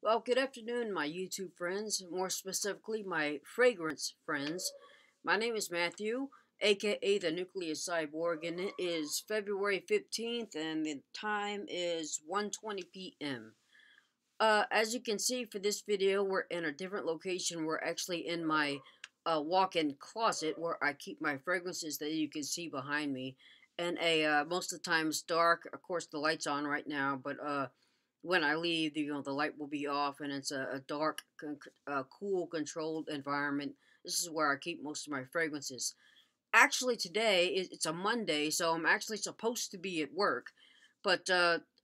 Well, good afternoon, my YouTube friends, more specifically, my fragrance friends. My name is Matthew, aka the Nucleus Cyborg, and it is February 15th, and the time is 1:20 p.m. As you can see for this video, we're in a different location. We're actually in my walk-in closet where I keep my fragrances that you can see behind me. And most of the time it's dark. Of course, the light's on right now, but when I leave, the light will be off, and it's a dark, cool, controlled environment. This is where I keep most of my fragrances. Actually, today it's a Monday, so I'm actually supposed to be at work, but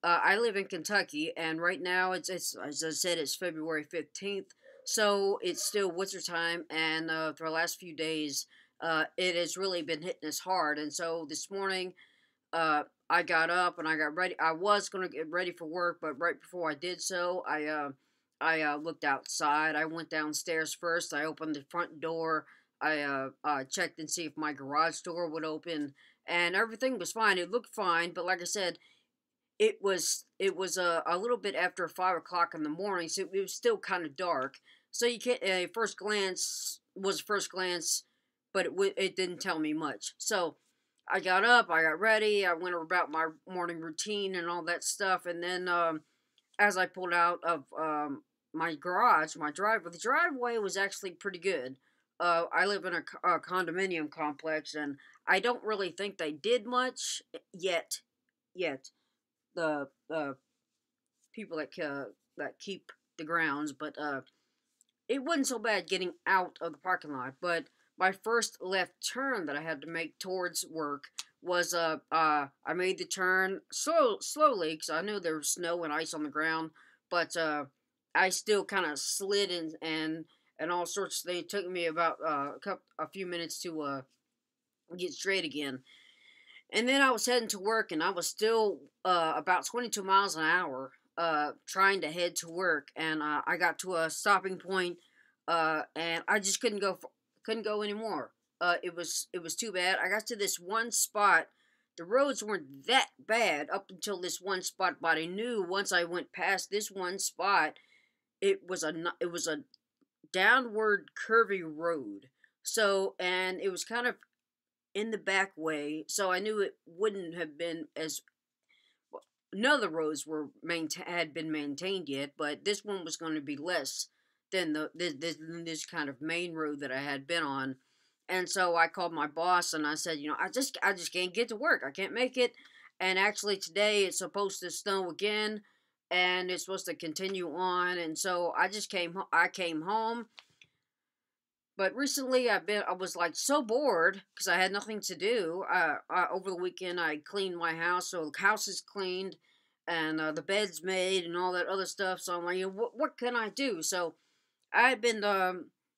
I live in Kentucky, and right now it's as I said, it's February 15th, so it's still winter time, and for the last few days, it has really been hitting us hard, and so this morning I got up and I got ready. I was gonna get ready for work, but right before I did so, I looked outside. I went downstairs first. I opened the front door. I checked and see if my garage door would open, and everything was fine. It looked fine, but like I said, it was a little bit after 5 o'clock in the morning, so it was still kind of dark. So you can't. First glance was first glance, but it didn't tell me much. So I got up, I got ready, I went about my morning routine and all that stuff, and then as I pulled out of my garage, my driveway, the driveway was actually pretty good. I live in a condominium complex, and I don't really think they did much yet. Yet the people that keep the grounds, but it wasn't so bad getting out of the parking lot. But my first left turn that I had to make towards work was I made the turn slowly because I knew there was snow and ice on the ground, but I still kind of slid and all sorts of things. It took me about a few minutes to get straight again. And then I was heading to work, and I was still about 22 miles an hour trying to head to work. And I got to a stopping point, and I just couldn't go anymore. It was too bad. I got to this one spot. The roads weren't that bad up until this one spot, but I knew once I went past this one spot, it was a downward curvy road. So, and it was kind of in the back way, so I knew it wouldn't have been as none of the roads had been maintained yet, but this one was going to be less than this kind of main road that I had been on. And so I called my boss and I said, I just can't get to work. I can't make it. And actually today it's supposed to snow again, and it's supposed to continue on. And so I came home, but recently I was like so bored because I had nothing to do. Over the weekend I cleaned my house, so the house is cleaned, and the bed's made and all that other stuff. So I'm like, what can I do? So I had been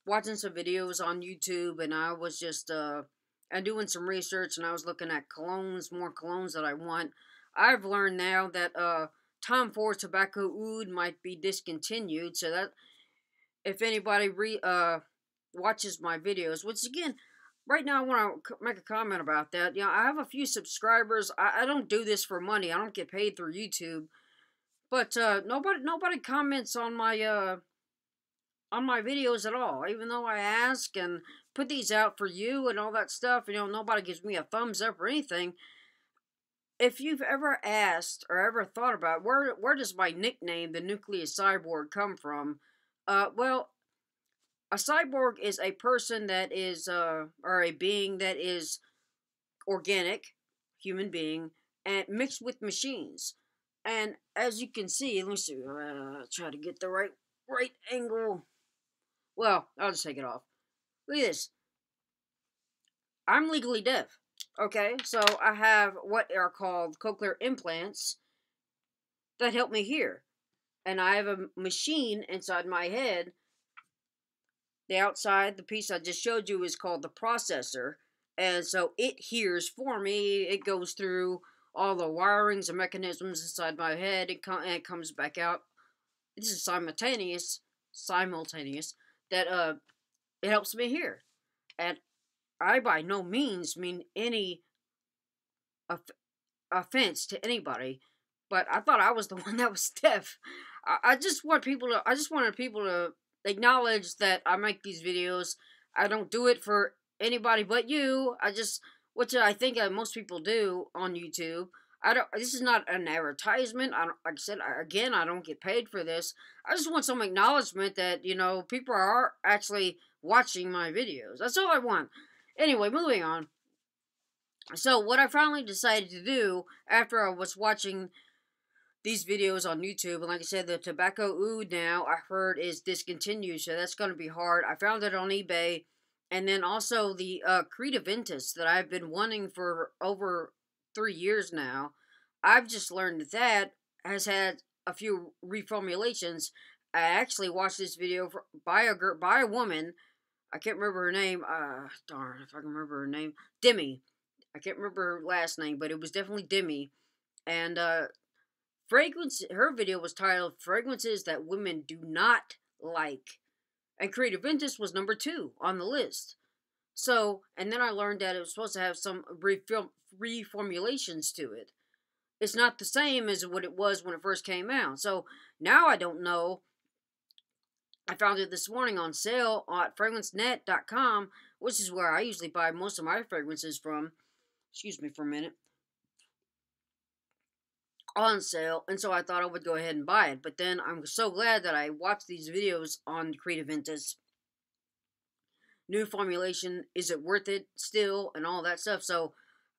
watching some videos on YouTube, and I was just and doing some research, and I was looking at more colognes that I want. I've learned now that Tom Ford Tobacco Oud might be discontinued, so that if anybody watches my videos, which again, right now I want to make a comment about that. I have a few subscribers. I don't do this for money. I don't get paid through YouTube, but nobody comments on my videos at all. Even though I ask and put these out for you and all that stuff, nobody gives me a thumbs up or anything. If you've ever asked or ever thought about where does my nickname, the Nucleus Cyborg, come from, well, a cyborg is a person that is, or a being that is organic, human being, and mixed with machines. And as you can see, let me see, try to get the right angle. Well, I'll just take it off. Look at this. I'm legally deaf. Okay, so I have what are called cochlear implants that help me hear. And I have a machine inside my head. The outside, the piece I just showed you, is called the processor. And so it hears for me. It goes through all the wirings and mechanisms inside my head, and it comes back out. This is simultaneous, that it helps me hear. And I by no means mean any offense to anybody. but I thought I was the one that was deaf. I just want people to. I just wanted people to acknowledge that I make these videos. I don't do it for anybody but you. Which I think most people do on YouTube. I don't. This is not an advertisement. I don't, like I said again. I don't get paid for this. I just want some acknowledgement that people are actually watching my videos. That's all I want. Anyway, moving on. So what I finally decided to do after I was watching these videos on YouTube, and like I said, the tobacco oud now I heard is discontinued, so that's going to be hard. I found it on eBay, and then also the Creativentus that I've been wanting for over 3 years now. I've just learned that has had a few reformulations. I actually watched this video by a woman. I can't remember her name. Darn, if I can remember her name, Demi. I can't remember her last name, but it was definitely Demi. And fragrance. Her video was titled "Fragrances That Women Do Not Like," and Creativentus was number 2 on the list. So, and then I learned that it was supposed to have some reformulations to it. It's not the same as what it was when it first came out. So now I don't know. I found it this morning on sale at fragrancenet.com, which is where I usually buy most of my fragrances from. Excuse me for a minute. On sale, and so I thought I would go ahead and buy it. But then I'm so glad that I watched these videos on Creativentus. New formulation, is it worth it still, and all that stuff. So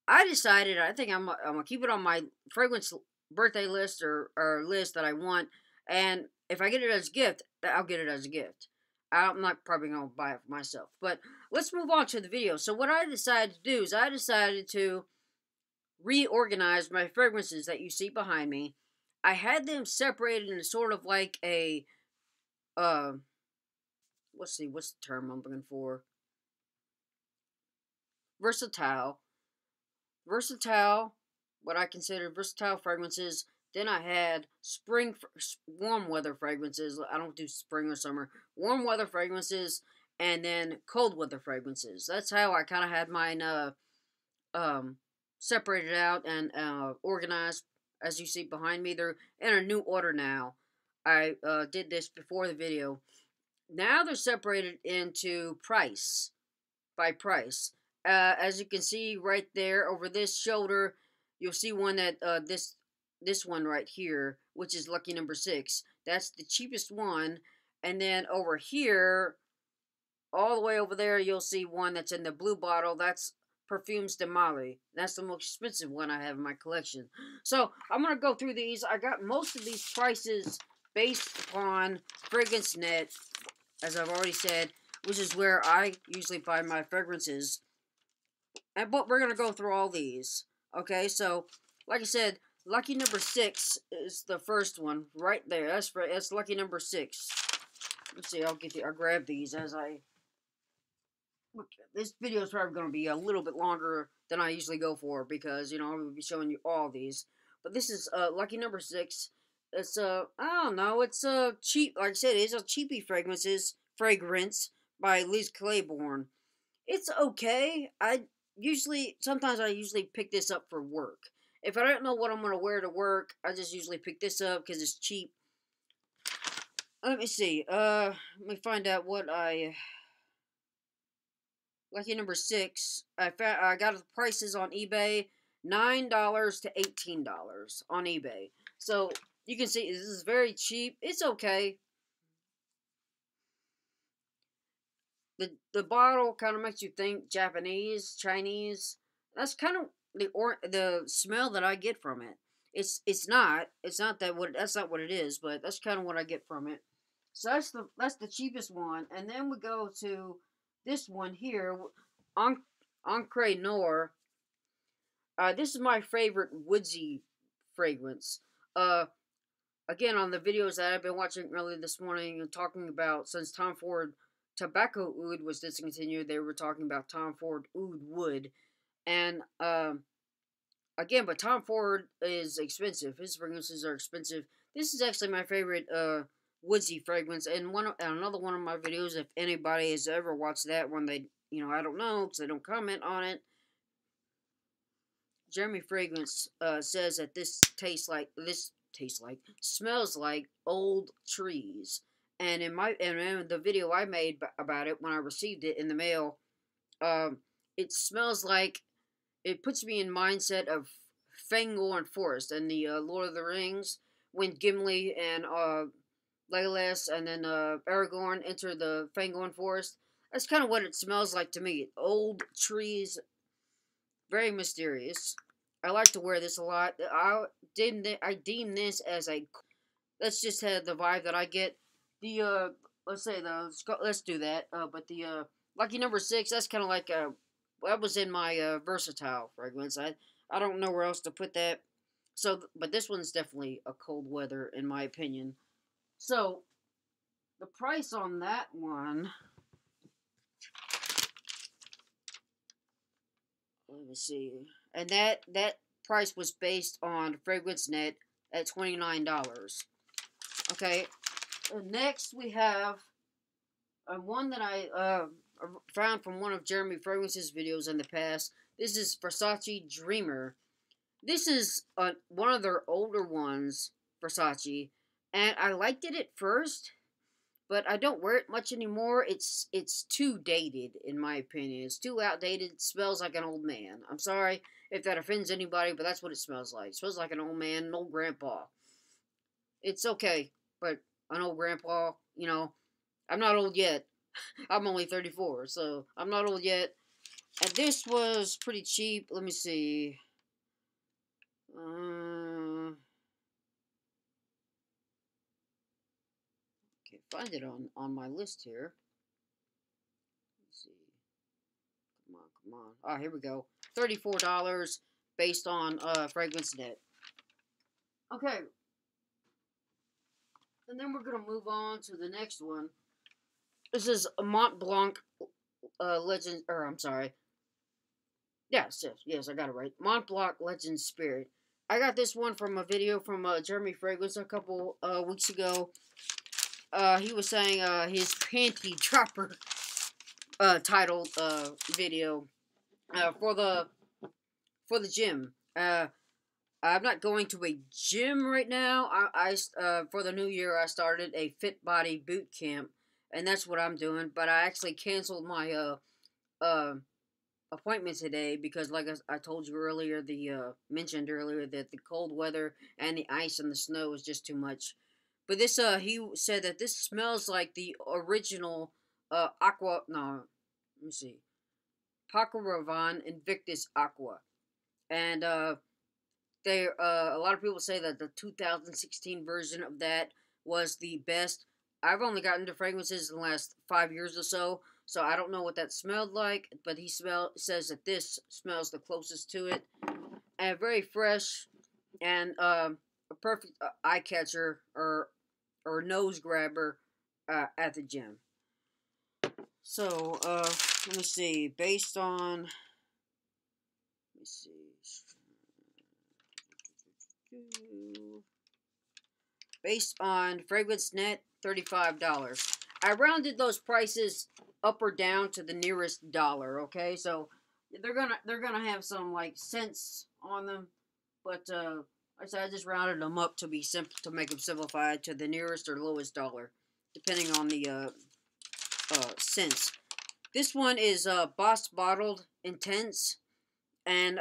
I decided, I think I'm going to keep it on my fragrance birthday list or list that I want. And if I get it as a gift, I'll get it as a gift. I'm not probably going to buy it for myself. But let's move on to the video. So what I decided to do is I decided to reorganize my fragrances that you see behind me. I had them separated in sort of like a, let's see, what's the term I'm looking for? Versatile, what I consider versatile fragrances. Then I had warm weather fragrances. I don't do spring or summer. Warm weather fragrances, and then cold weather fragrances. That's how I kind of had mine separated out and organized. As you see behind me, they're in a new order now. I did this before the video. Now they're separated into by price. As you can see right there over this shoulder, you'll see one that this one right here, which is lucky number 6. That's the cheapest one. And then over here, all the way over there, you'll see one that's in the blue bottle. That's Perfumes de Mali. That's the most expensive one I have in my collection. So I'm going to go through these. I got most of these prices based upon Fragrance Net, as I've already said, which is where I usually buy my fragrances. But we're going to go through all these. Okay, so like I said, lucky number 6 is the first one right there. That's lucky number 6. Let's see, I'll grab these as I look. This video is probably going to be a little bit longer than I usually go for because, I will be showing you all these. But this is lucky number 6. It's I don't know, it's cheap. Like I said, it's a cheapy fragrance by Liz Claiborne. It's okay. Sometimes I usually pick this up for work. If I don't know what I'm going to wear to work, I just usually pick this up because it's cheap. Let me see. Let me find out what lucky number 6. I got the prices on eBay, $9 to $18 on eBay. So you can see this is very cheap. It's okay. The bottle kind of makes you think Japanese, Chinese. That's kind of the smell that I get from it. It's not that's not what it is, but that's kind of what I get from it. So that's the cheapest one, and then we go to this one here, Encre Noir. This is my favorite woodsy fragrance. Again, on the videos that I've been watching earlier this morning and talking about, since Tom Ford Tobacco Oud was discontinued, they were talking about Tom Ford Oud Wood. And, again, but Tom Ford is expensive. His fragrances are expensive. This is actually my favorite, woodsy fragrance. And another one of my videos, if anybody has ever watched that one, I don't know, because they don't comment on it. Jeremy Fragrance says that smells like old trees. And in the video I made about it when I received it in the mail, um, it smells like, it puts me in mindset of Fangorn Forest and the Lord of the Rings, when Gimli and Legolas and then Aragorn enter the Fangorn Forest. That's kind of what it smells like to me. Old trees, very mysterious. I like to wear this a lot. I deem this as a. Let's just have the vibe that I get. The let's do that. But the lucky number 6. That's kind of like that was in my versatile fragrance. I don't know where else to put that. So, but this one's definitely a cold weather in my opinion. So, the price on that one. Let me see. And that price was based on FragranceNet at $29. Okay. Next we have one that I found from one of Jeremy Fragrance's videos in the past. This is Versace Dreamer. This is one of their older ones, Versace, and I liked it at first, but I don't wear it much anymore. It's too dated, in my opinion. It's too outdated. It smells like an old man. I'm sorry if that offends anybody, but that's what it smells like. It smells like an old man, an old grandpa. It's okay, but an old grandpa, I'm not old yet. I'm only 34, so I'm not old yet. And this was pretty cheap. Let me see. Can't find it on my list here. Let's see. Come on. Ah, here we go. $34 based on FragranceNet. Okay. And then we're gonna move on to the next one. This is a Mont Blanc Legend, or I'm sorry. Yes, I got it right. Mont Blanc Legend Spirit. I got this one from a video from Jeremy Fragrance a couple weeks ago. He was saying his panty dropper titled video for the gym. I'm not going to a gym right now. I for the new year I started a Fit Body boot camp, and that's what I'm doing. But I actually canceled my appointment today because, like I told you earlier, mentioned earlier that the cold weather and the ice and the snow is just too much. But this he said that this smells like the original Aqua. No, let me see. Paco Rabanne Invictus Aqua, and a lot of people say that the 2016 version of that was the best. I've only gotten into fragrances in the last 5 years or so, so I don't know what that smelled like. But he says that this smells the closest to it, and very fresh, and a perfect eye catcher or nose grabber at the gym. So let me see. Based on FragranceNet, $35. I rounded those prices up or down to the nearest dollar. Okay, so they're gonna have some like cents on them, but I said I just rounded them up to be simple, to make them simplified to the nearest or lowest dollar, depending on the cents. This one is Boss Bottled Intense, and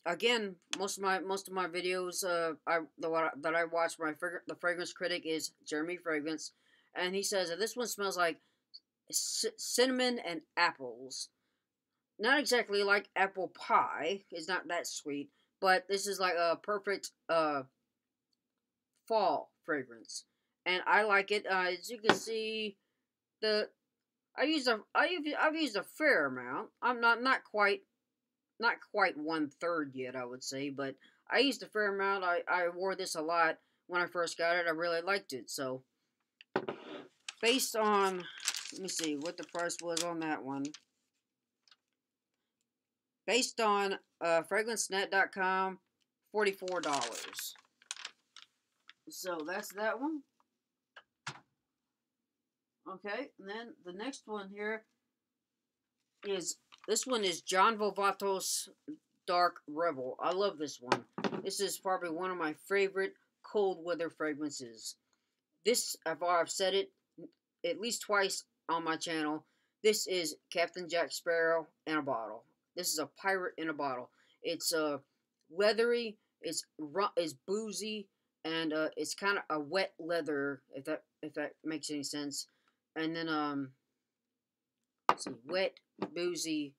again, most of my videos that I watch, the fragrance critic is Jeremy Fragrance, and he says that this one smells like cinnamon and apples. Not exactly like apple pie. It's not that sweet, but this is like a perfect fall fragrance, and I like it. As you can see, I've used a fair amount. I'm not quite 1/3 yet, I would say, but I used a fair amount. I wore this a lot when I first got it. I really liked it. So, based on, let me see what the price was on that one. Based on FragranceNet.com, $44. So that's that one. Okay, and then the next one here is, this one is John Volvatos Dark Rebel. I love this one. This is probably one of my favorite cold weather fragrances. This, I've said it at least twice on my channel. This is Captain Jack Sparrow in a bottle. This is a pirate in a bottle. It's leathery. It's boozy, and it's kind of a wet leather. If that makes any sense. And then let's see, wet, boozy,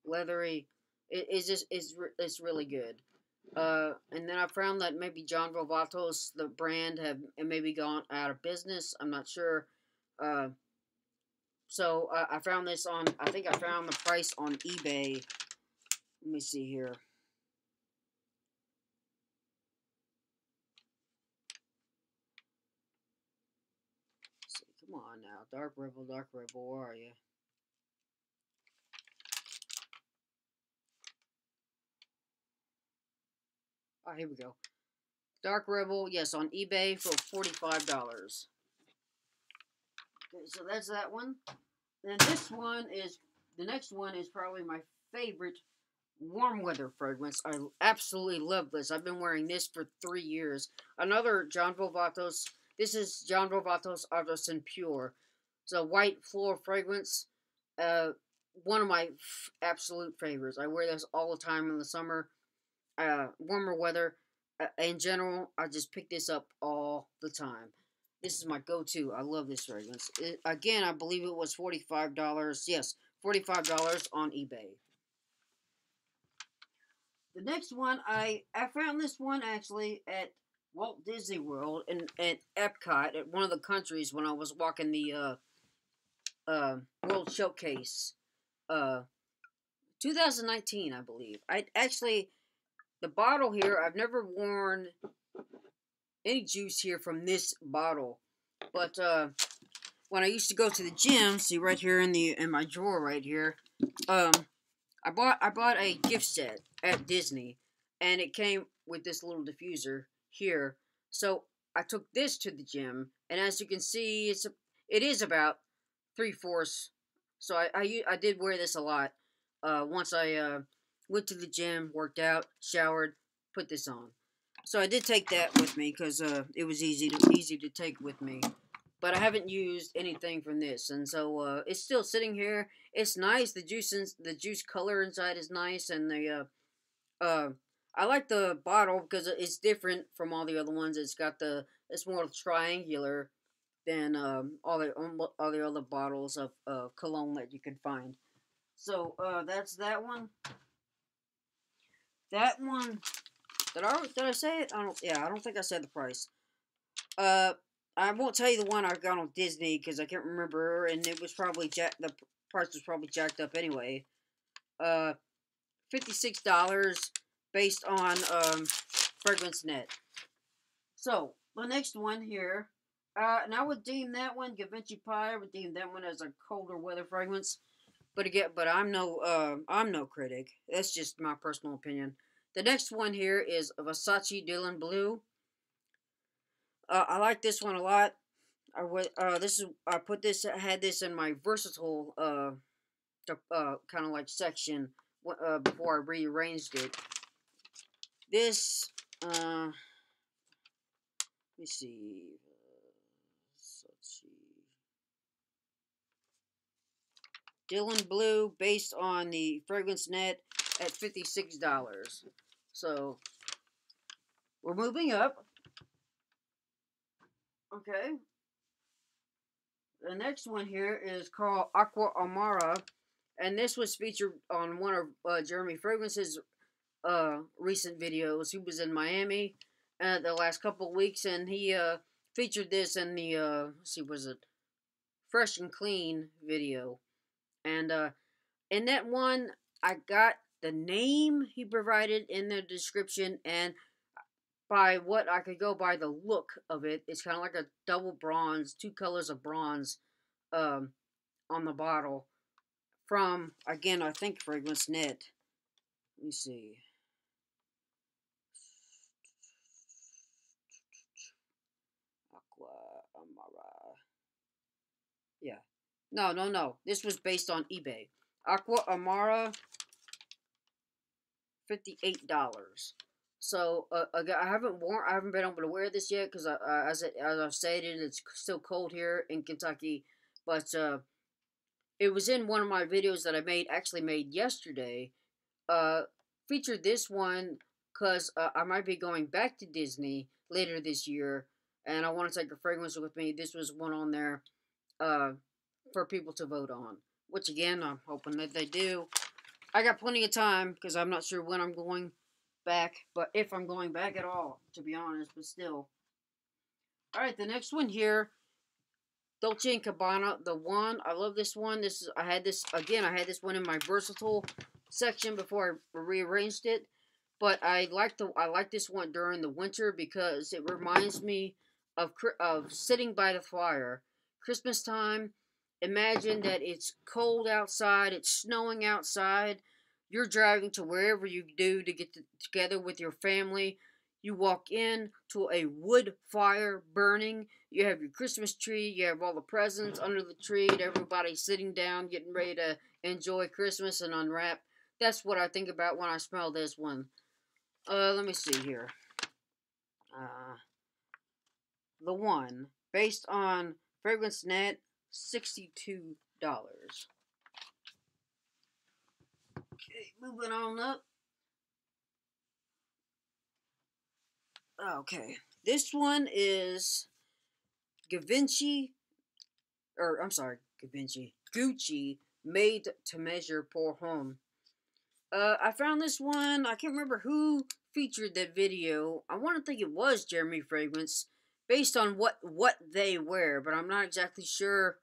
leathery. It's really good. And then I found that maybe John Volvatos, the brand, have maybe gone out of business. I'm not sure. Uh, so I found this on. I think I found the price on eBay. Let me see here. Let's see, come on now, Dark Rebel, where are you? Oh, here we go. Dark Rebel, yes, on eBay for $45. Okay, so that's that one. Then the next one is probably my favorite warm weather fragrance. I absolutely love this. I've been wearing this for 3 years. Another John Volvatos. This is John Volvatos Artisan Pure. It's a white floral fragrance. One of my absolute favorites. I wear this all the time in the summer. Warmer weather. In general, I just pick this up all the time. This is my go-to. I love this fragrance. Again, I believe it was $45. Yes, $45 on eBay. The next one, I found this one actually at Walt Disney World and at Epcot at one of the countries when I was walking the World Showcase. 2019, I believe. I actually, the bottle here, I've never worn any juice here from this bottle, but when I used to go to the gym, see right here in my drawer right here, I bought a gift set at Disney, and it came with this little diffuser here. So I took this to the gym, and as you can see, it is about 3/4. So I did wear this a lot. Once I went to the gym, worked out, showered, put this on. So I did take that with me because it was easy to take with me. But I haven't used anything from this, and so it's still sitting here. It's nice. The juice color inside is nice, and I like the bottle because it's different from all the other ones. It's more triangular than all the other bottles of cologne that you can find. So that's that one. That one. Did I say it? I don't think I said the price. Uh, I won't tell you the one I got on Disney because I can't remember, and it was probably the price was probably jacked up anyway. $56 based on Fragrance Net. So the next one here, and I would deem that one Givenchy Pie. I would deem that one as a colder weather fragrance. But again, I'm no critic. That's just my personal opinion. The next one here is Versace Dylan Blue. I like this one a lot. I had this in my versatile kind of like section before I rearranged it. This let me see, Dylan Blue based on the Fragrance Net at $56. So we're moving up. Okay. The next one here is called Aqua Amara, and this was featured on one of Jeremy Fragrance's recent videos. He was in Miami the last couple of weeks, and he featured this in the let's see, was it Fresh and Clean video? And in that one, I got the name he provided in the description, and by what I could go by the look of it, it's kind of like a double bronze, two colors of bronze, on the bottle from, again, I think Fragrance Net. Let me see. Aqua Amara. Yeah. No. This was based on eBay. Aqua Amara $58. So I haven't been able to wear this yet because as I've stated, it's still cold here in Kentucky. But it was in one of my videos that I made yesterday. Uh, Featured this one because I might be going back to Disney later this year, and I want to take a fragrance with me. This was one on there uh, for people to vote on, which again, I'm hoping that they do. I got plenty of time because I'm not sure when I'm going back, but if I'm going back at all, to be honest, but still. Alright, the next one here, Dolce & Gabbana, the one. I love this one. I had this one in my versatile section before I rearranged it. But I like this one during the winter because it reminds me of sitting by the fire. Christmas time. Imagine that it's cold outside, it's snowing outside. You're driving to wherever you do to get together with your family. You walk in to a wood fire burning. You have your Christmas tree. You have all the presents under the tree. Everybody sitting down, getting ready to enjoy Christmas and unwrap. That's what I think about when I smell this one. Let me see here. The one based on Fragrance Net, $62. Okay, moving on up. Okay, this one is Givenchy, or I'm sorry, Gucci made to measure pour homme. I found this one. I can't remember who featured that video. I want to think it was Jeremy Fragrance, based on what they wear, but I'm not exactly sure.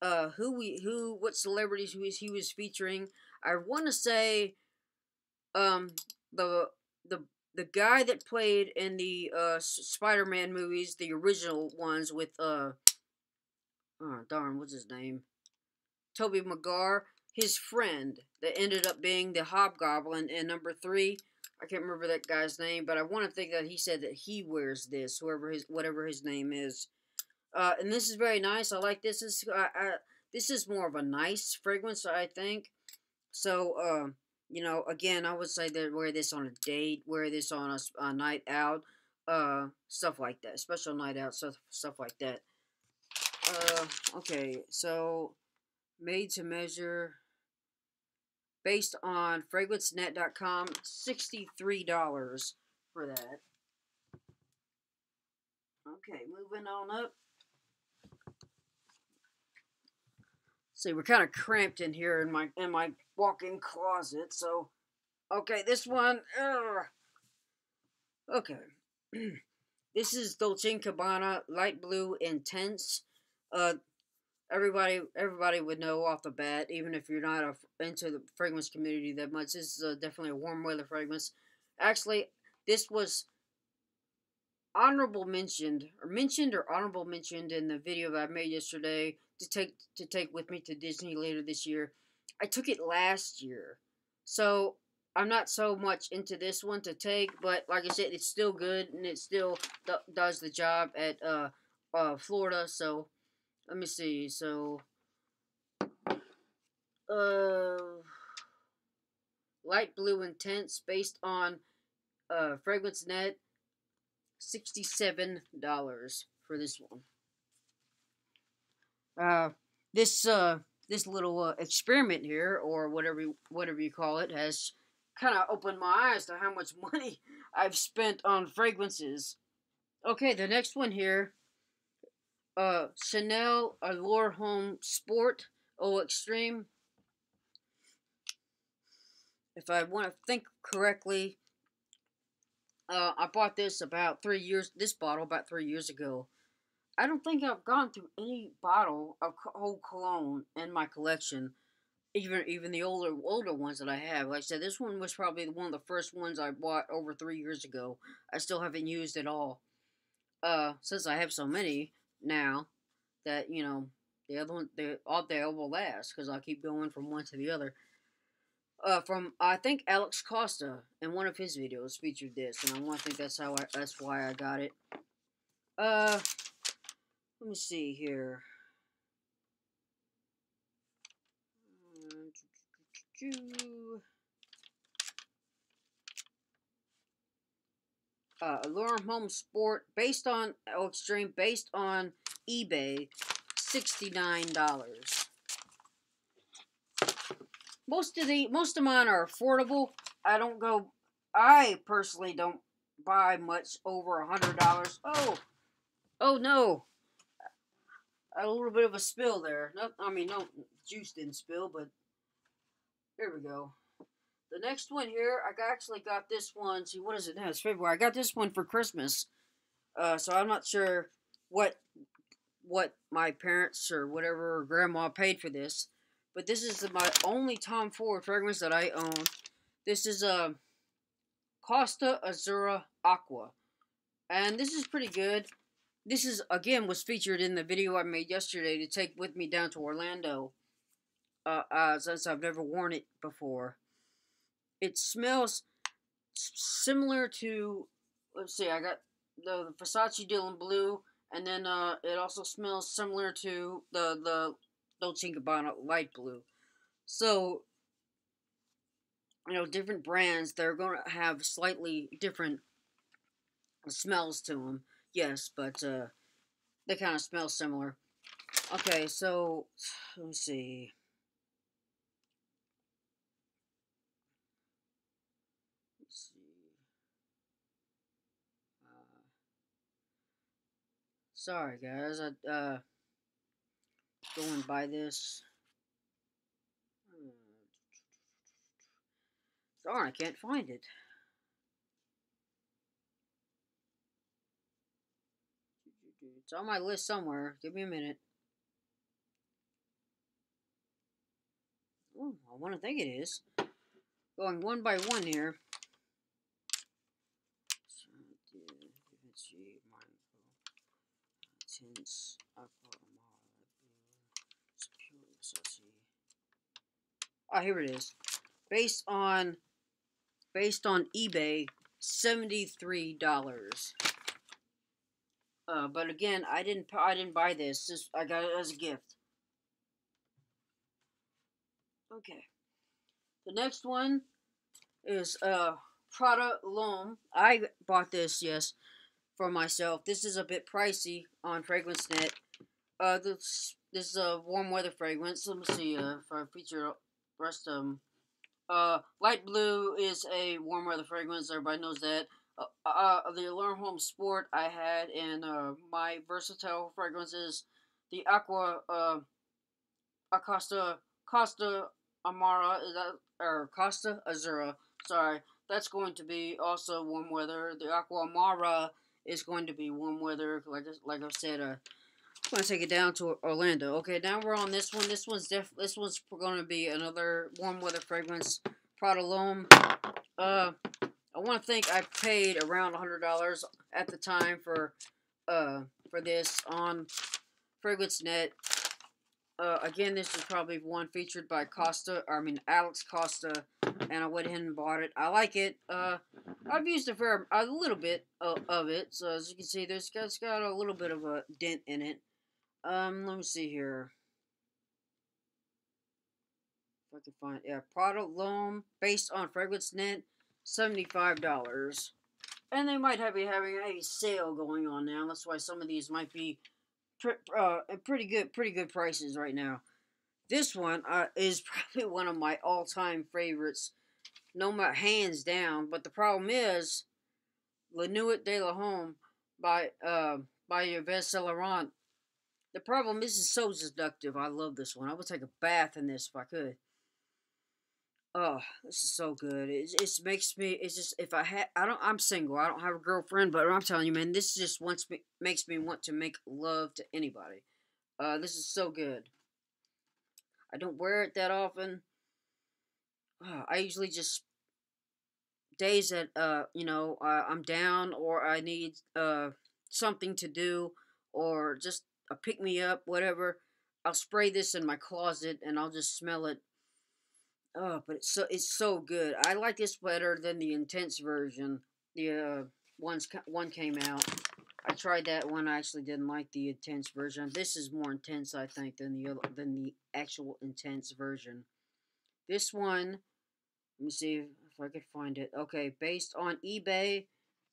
What celebrities he was featuring. I want to say, um, the the the guy that played in the Spider-Man movies, the original ones with oh darn, what's his name? Tobey Maguire, his friend that ended up being the Hobgoblin in number 3. I can't remember that guy's name, but I want to think that he said that he wears this, whatever his name is. And this is very nice. I like this. This is more of a nice fragrance, I think. So, again, I would say that wear this on a date, wear this on a night out, stuff like that. Special night out, stuff like that. Okay, so made to measure, based on fragrancenet.com, $63 for that. Okay, moving on up. See, we're kind of cramped in here in my walk-in closet, so okay, this one. Okay, this is Dolce & Gabbana Light Blue Intense. Uh, everybody would know off the bat, even if you're not into the fragrance community that much. This is definitely a warm weather fragrance. Actually, this was mentioned or honorable mentioned in the video that I made yesterday to take with me to Disney later this year. I took it last year, so I'm not so much into this one to take. But like I said, it's still good and it still does the job at Florida. So let me see. So light blue intense based on Fragrance Net, $67 for this one. Uh, this little experiment here, or whatever you call it, has kind of opened my eyes to how much money I've spent on fragrances. Okay, the next one here, Chanel Allure Home Sport Eau Extreme. If I want to think correctly, I bought this about 3 years. This bottle about 3 years ago. I don't think I've gone through any bottle of whole cologne in my collection, even the older ones that I have. Like I said, this one was probably one of the first ones I bought over 3 years ago. I still haven't used it all. Since I have so many now that the other one they will last because I keep going from one to the other. From I think Alex Costa in one of his videos featured this, and I think that's why I got it. Let me see here. Allure Home Sport based on Extreme based on eBay, $69. Most of mine are affordable. I personally don't buy much over $100. Oh no, a little bit of a spill there. No juice didn't spill, but here we go. The next one here, actually got this one. See, what is it now? It's February. I got this one for Christmas. So I'm not sure what my parents or whatever or grandma paid for this, but this is my only Tom Ford fragrance that I own. This is a Costa Azura Aqua, and this is pretty good. This is again was featured in the video I made yesterday to take with me down to Orlando. Since I've never worn it before, it smells similar to. Let's see, I got the Versace Dylan Blue, and then it also smells similar to the Dolce & Gabbana Light Blue. So, different brands, they're going to have slightly different smells to them. Yes, but they kind of smell similar. Okay, so let me see. Let's see. Sorry guys, I going by this. Darn, I can't find it. It's on my list somewhere. Give me a minute. Oh, I want to think it is. Going one by one here. Ah, here it is. Based on eBay, $73. But again, I didn't buy this. I got it as a gift. Okay. The next one is Prada L'Homme. I bought this, yes, for myself. This is a bit pricey on FragranceNet. This is a warm weather fragrance. Let me see if I feature the rest of them. Light blue is a warm weather fragrance. Everybody knows that. The Allure Home Sport I had, and my versatile fragrances, the Costa Amara, is that, or Costa Azura, sorry, that's going to be also warm weather. The Aqua Amara is going to be warm weather. Like I said, I'm going to take it down to Orlando. Okay, now we're on this one. This one's going to be another warm weather fragrance, Prada L'Homme. I want to think I paid around $100 at the time for this on FragranceNet. Again, this is probably one featured by Alex Costa, and I went ahead and bought it. I like it. I've used a little bit of it, so as you can see, it's got a little bit of a dent in it. Let me see here. If I can find, yeah, Prada L'Homme, based on FragranceNet, $75. And they might be having a sale going on now. That's why some of these might be pretty good prices right now. This one is probably one of my all-time favorites, no matter, hands down. But the problem is, La Nuit de la Homme by Yves Saint Laurent. The problem is, it's so seductive. I love this one. I would take a bath in this if I could. Oh, this is so good. It makes me. It's just if I'm single. I don't have a girlfriend, but I'm telling you, man, this just makes me want to make love to anybody. This is so good. I don't wear it that often. I usually just days that I'm down or I need something to do or just a pick me up, whatever. I'll spray this in my closet and I'll just smell it. Oh, but it's so good. I like this better than the intense version. The one came out. I tried that one. I actually didn't like the intense version. This is more intense, I think, than the actual intense version. This one, let me see if I could find it. Okay, based on eBay,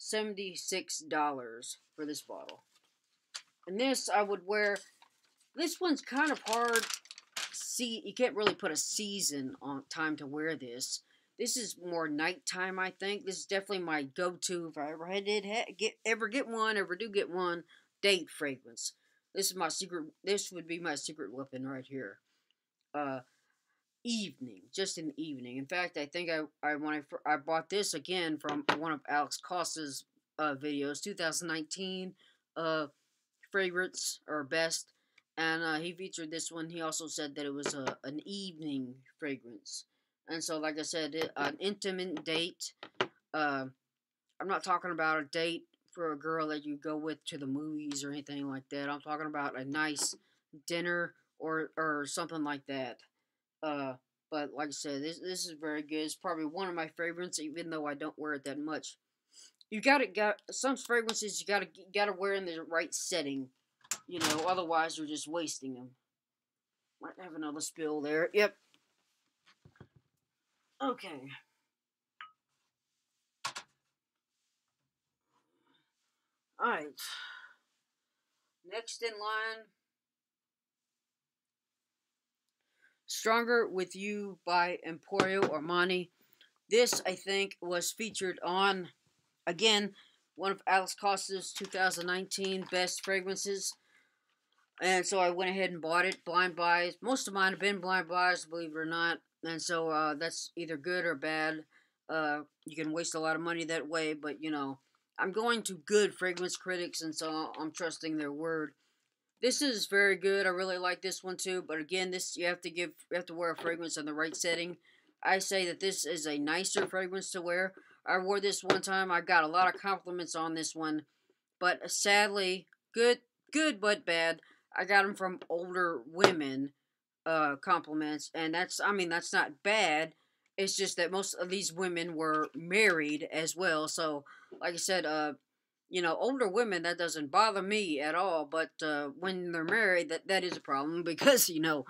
$76 for this bottle. And this I would wear. This one's kind of hard. See, you can't really put a season on time to wear this. This is more nighttime, I think. This is definitely my go-to if I ever do get one, date fragrance. This is my secret. This would be my secret weapon right here. Uh, Evening, just in the evening. In fact, I think I bought this again from one of Alex Costa's videos, 2019 favorites or best, and he featured this one. He also said that it was an evening fragrance, and so like I said, an intimate date. I'm not talking about a date for a girl that you go with to the movies or anything like that. I'm talking about a nice dinner or something like that. Uh, but like I said, this is very good. It's probably one of my favorites, even though I don't wear it that much. You got some fragrances you gotta wear in the right setting, otherwise you're just wasting them. Might have another spill there. Yep. Okay. All right. Next in line, Stronger with You by Emporio Armani. This, I think, was featured on, again, one of Alex Costa's 2019 best fragrances. And so I went ahead and bought it. Blind buys. Most of mine have been blind buys, believe it or not. And so that's either good or bad. You can waste a lot of money that way, but I'm going to good fragrance critics, and so I'm trusting their word. This is very good. I really like this one too. But again, this you have to wear a fragrance in the right setting. I say that this is a nicer fragrance to wear. I wore this one time. I got a lot of compliments on this one, but sadly, good but bad. I got them from older women, compliments, and that's not bad. It's just that most of these women were married as well. So, like I said, older women, that doesn't bother me at all. But when they're married, that is a problem because you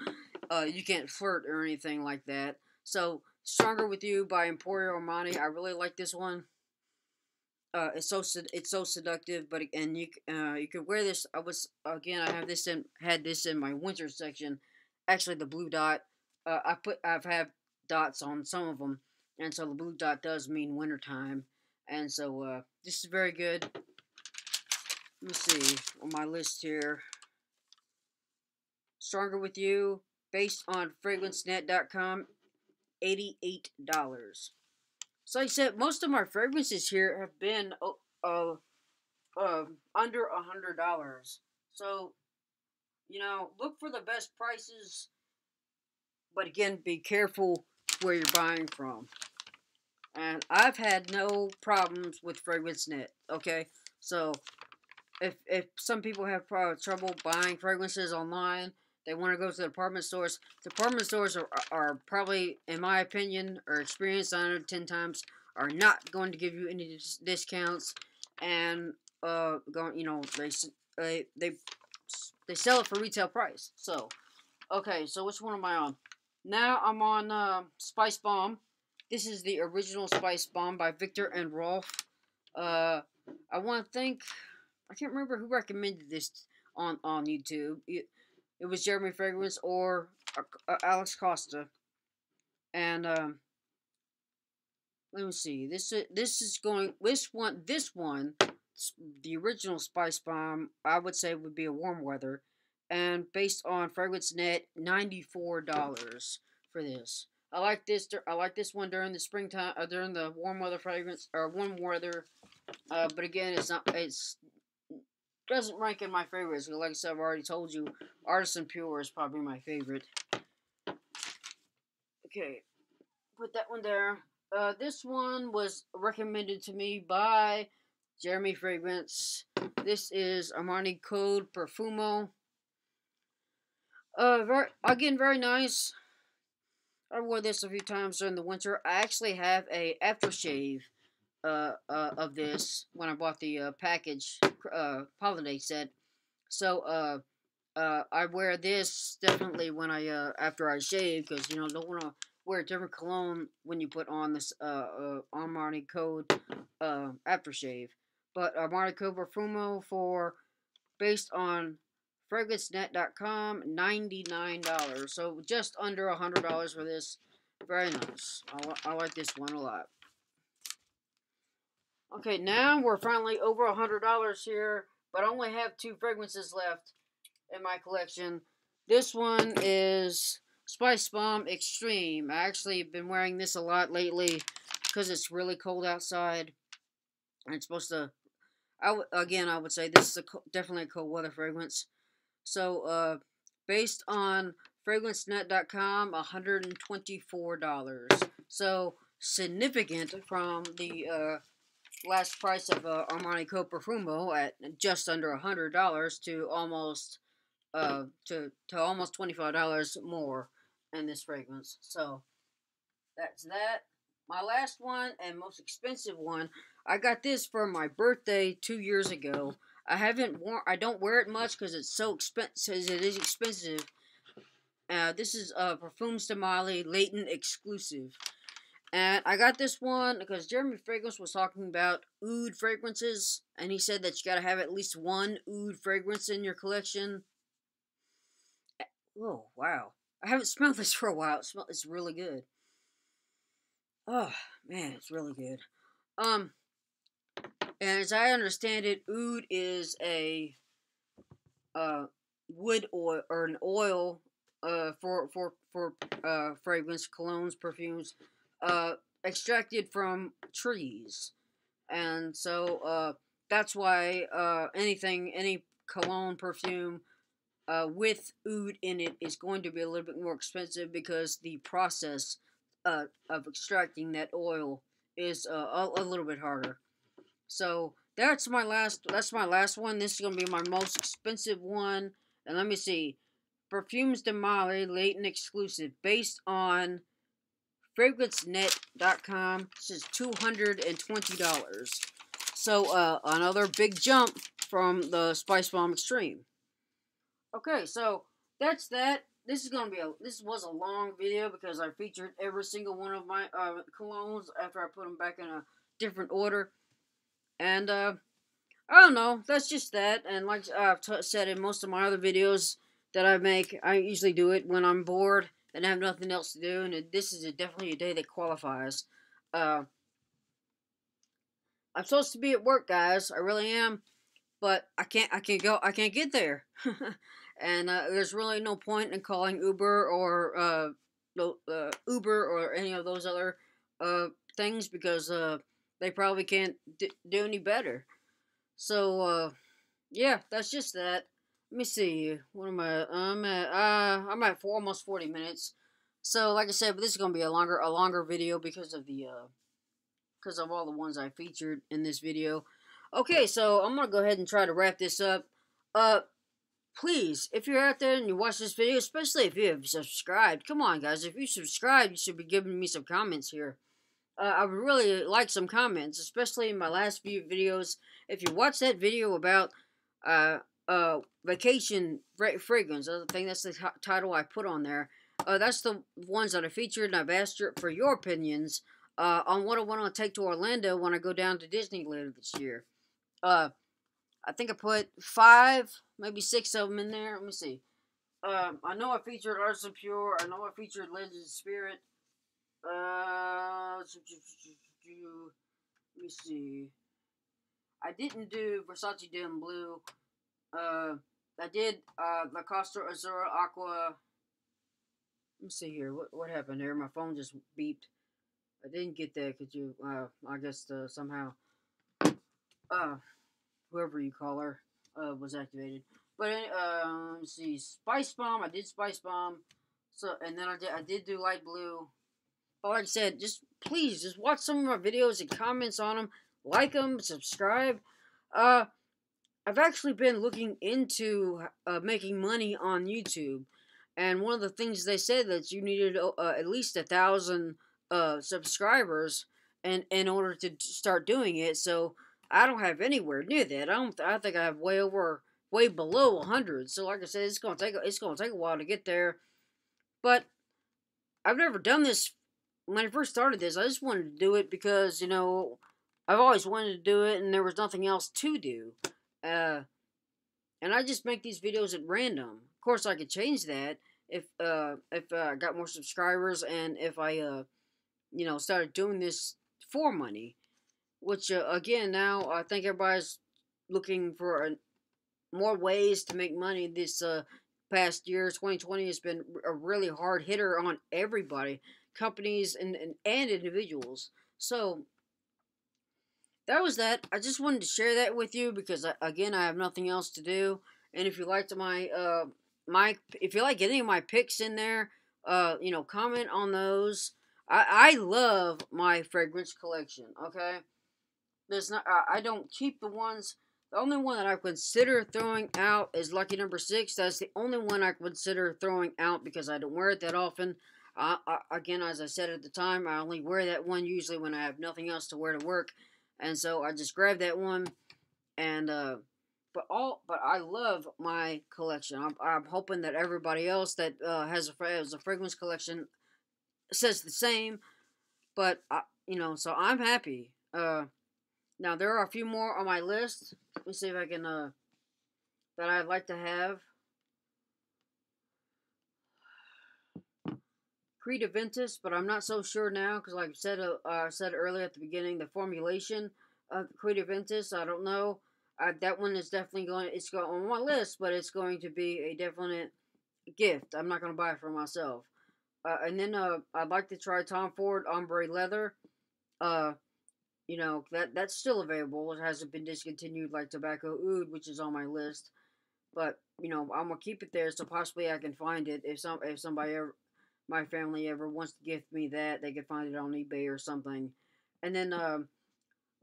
can't flirt or anything like that. So, Stronger with You by Emporio Armani. I really like this one. It's so seductive, but and you could wear this. I had this in my winter section. Actually, the blue dot. I've had dots on some of them, and so the blue dot does mean wintertime. And so this is very good. Let me see on my list here. Stronger with You, based on FragranceNet.com, $88. So like I said, most of my fragrances here have been under $100. So look for the best prices, but again, be careful where you're buying from. And I've had no problems with FragranceNet. Okay, so if some people have trouble buying fragrances online, they want to go to the department stores. Department stores are probably, in my opinion, or experience 10 times, are not going to give you any discounts, and they sell it for retail price. So, okay, so which one am I on? Now I'm on Spice Bomb. This is the original Spice Bomb by Victor and Rolf. I want to thank. I can't remember who recommended this on YouTube. It was Jeremy Fragrance or Alex Costa. And let me see. This one, the original Spice Bomb, I would say would be a warm weather, and based on FragranceNet, $94 for this. I like this. I like this one during the springtime, during the warm weather fragrance or warm weather. But again, it's doesn't rank in my favorites. Like I said, I've already told you, Artisan Pure is probably my favorite. Okay, put that one there. This one was recommended to me by Jeremy Fragrance. This is Armani Code Perfumo. Very nice. I wore this a few times during the winter. I actually have a aftershave of this when I bought the package holiday set. So I wear this definitely when after I shave, because don't want to wear a different cologne when you put on this Armani Code aftershave. but Armanico Profumo for based on fragrancenet.com, $99. So just under $100 for this. Very nice. I like this one a lot. Okay, now we're finally over $100 here, but I only have 2 fragrances left in my collection. This one is Spice Bomb Extreme. I actually have been wearing this a lot lately because it's really cold outside. And it's supposed to... I would say this is definitely a cold weather fragrance. So, based on fragrancenet.com, $124. So, significant from the last price of Armani Co Profumo at just under $100 to almost almost $25 more in this fragrance. So that's that. My last one and most expensive one. I got this for my birthday 2 years ago. I don't wear it much because it's so expensive. It is expensive. This is Parfums de Mali Latent Exclusive. And I got this one because Jeremy Fragrance was talking about oud fragrances. And he said that you gotta have at least one oud fragrance in your collection. Oh, wow. I haven't smelled this for a while. It's really good. Oh, man, it's really good. And as I understand it, oud is a wood oil or an oil for fragrance, colognes, perfumes, extracted from trees. And so that's why any cologne, perfume with oud in it is going to be a little bit more expensive because the process of extracting that oil is a little bit harder. So that's my last one. This is gonna be my most expensive one. And let me see, Perfumes de Mali Latent Exclusive based on fragrancenet.com. This is $220. So another big jump from the Spice Bomb Extreme. Okay, so that's that. This was a long video because I featured every single one of my colognes after I put them back in a different order. And I don't know, that's just that. And like I've said in most of my other videos that I make, I usually do it when I'm bored and have nothing else to do. And this is definitely a day that qualifies. I'm supposed to be at work, guys. I really am. But I can't get there. And there's really no point in calling Uber or Uber or any of those other things because they probably can't do any better. So yeah, that's just that. Let me see. What am I? I'm at almost 40 minutes. So like I said, but this is gonna be a longer video because of all the ones I featured in this video. Okay, so I'm gonna go ahead and try to wrap this up. Please, if you're out there and you watch this video, especially if you have subscribed, come on, guys. If you subscribe, you should be giving me some comments here. I would really like some comments, especially in my last few videos. If you watch that video about vacation fragrance, I think that's the title I put on there. That's the ones that I featured, and I've asked for your opinions on what I want to take to Orlando when I go down to Disney later this year. I think I put 5, maybe 6 of them in there. Let me see. I know I featured Artisan Pure. I know I featured Legend Spirit. Let me see. I didn't do Versace Dim Blue. I did La Costa Azura Aqua. Let me see here. What happened here? My phone just beeped. I didn't get that because you. I guess somehow. Whoever you call her was activated. But let's see. Spice Bomb. I did Spice Bomb. So and then I did do Light Blue. But like I said, please watch some of my videos and comments on them. Like them, subscribe. I've actually been looking into making money on YouTube, and one of the things they said that you needed at least 1,000 subscribers in order to start doing it. So I don't have anywhere near that. I think I have way below 100. So like I said, it's gonna take a while to get there. But I've never done this. When I first started this, I just wanted to do it because, I've always wanted to do it, and there was nothing else to do. And I just make these videos at random. Of course, I could change that if I got more subscribers and if I started doing this for money. Which again, now I think everybody's looking for more ways to make money. This past year, 2020 has been a really hard hitter on everybody, companies and individuals. So that was that. I just wanted to share that with you because again, I have nothing else to do. And if you liked if you like any of my picks in there, comment on those. I love my fragrance collection. Okay, there's not. I don't keep the ones. The only one that I consider throwing out is lucky number 6. That's the only one I consider throwing out because I don't wear it that often. Again, as I said at the time, I only wear that one usually when I have nothing else to wear to work, and so I just grab that one. And but I love my collection. I'm hoping that everybody else that has a fragrance collection says the same. But so I'm happy. Now there are a few more on my list. Let me see if I can that I'd like to have. Creed Aventus, but I'm not so sure now because, like I said earlier at the beginning, the formulation of Creed Aventus, I don't know. That one is definitely it's going on my list, but it's going to be a definite gift. I'm not going to buy it for myself. And then I'd like to try Tom Ford Ombre Leather. That's still available. It hasn't been discontinued like Tobacco Oud, which is on my list. But I'm gonna keep it there, so possibly I can find it if somebody ever, my family ever wants to gift me that, they can find it on eBay or something. And then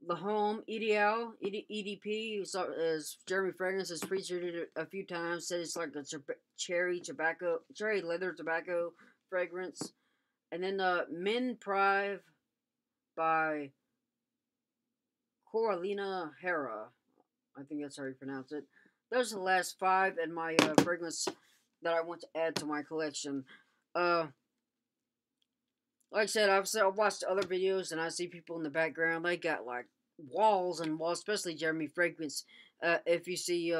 the Home Ideal EDP is Jeremy Fragrance has featured it a few times. Said it's like a cherry leather tobacco fragrance. And then Men Prive by Coralina Hera. I think that's how you pronounce it. Those are the last 5 in my fragrance that I want to add to my collection. Like I said, I've watched other videos and I see people in the background. They got like walls and walls, especially Jeremy Fragrance. If you see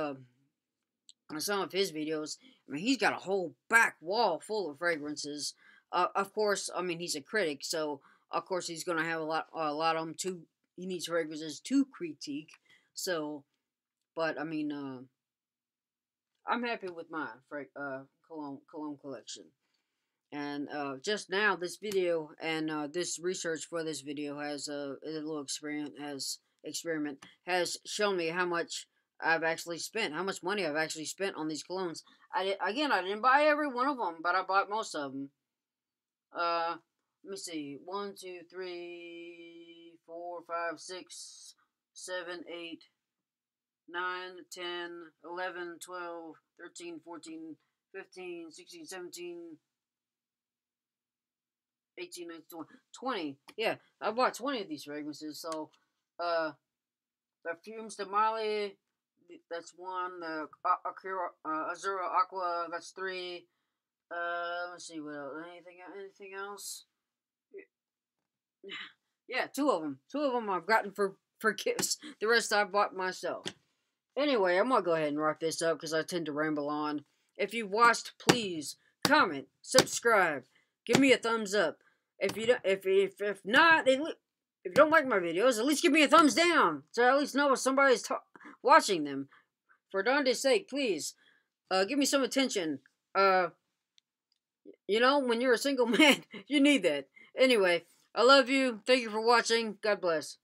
some of his videos, I mean, he's got a whole back wall full of fragrances. Of course, I mean, he's a critic, so of course he's gonna have a lot of them too. He needs fragrances to critique. So, but I mean, I'm happy with my cologne collection. And just now, this video and this research for this video has a little experiment has shown me how much I've actually spent, how much money I've actually spent on these colognes. I didn't buy every one of them, but I bought most of them. Let me see. 1, 2, 3, 4, 5, 6, 7, 8, 9, 10, 11, 12, 13, 14, 15, 16, 17, 18, 19, 20. Yeah, I bought 20 of these fragrances. So, Perfumes de Mali, that's 1. The Azura Aqua, that's 3. Let's see what else. Anything else? Yeah, 2 of them. 2 of them I've gotten for gifts. The rest I bought myself. Anyway, I'm gonna go ahead and wrap this up because I tend to ramble on. If you watched, please comment, subscribe, give me a thumbs up. If you don't, if not, if you don't like my videos, at least give me a thumbs down so I at least know if somebody's watching them. For Dante's sake, please, give me some attention. When you're a single man, you need that. Anyway, I love you. Thank you for watching. God bless.